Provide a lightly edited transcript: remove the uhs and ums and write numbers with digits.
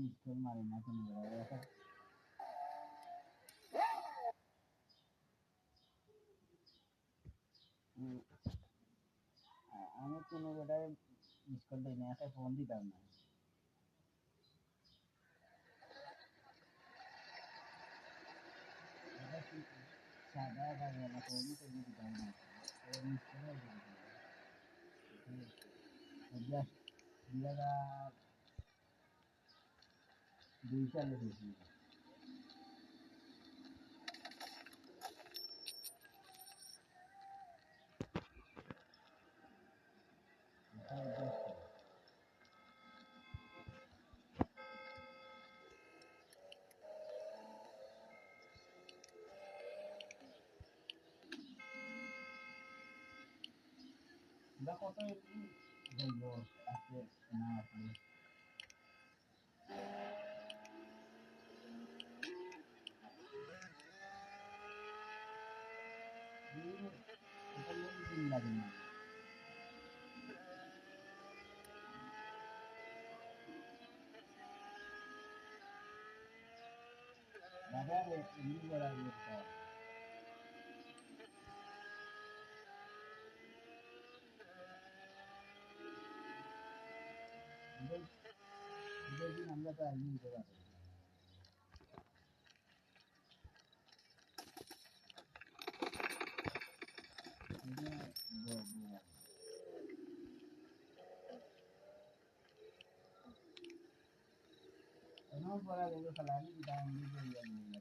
Miss call মারি না কোনো বেড়া আমি কোনো বেড়ায় মিস কল দিই না, একটা ফোন দিতাম না। সাদা বাংলা ফোন তো দিতাম না, মিস কল দিতাম জাস্ট 2002 সালে হয়েছিল। কত বলবো আজকে না আসলে দিন লাগে না। দাদা এমনি করা দিন আমরা তো এমনি করা no para de los salarios y también de salarios y también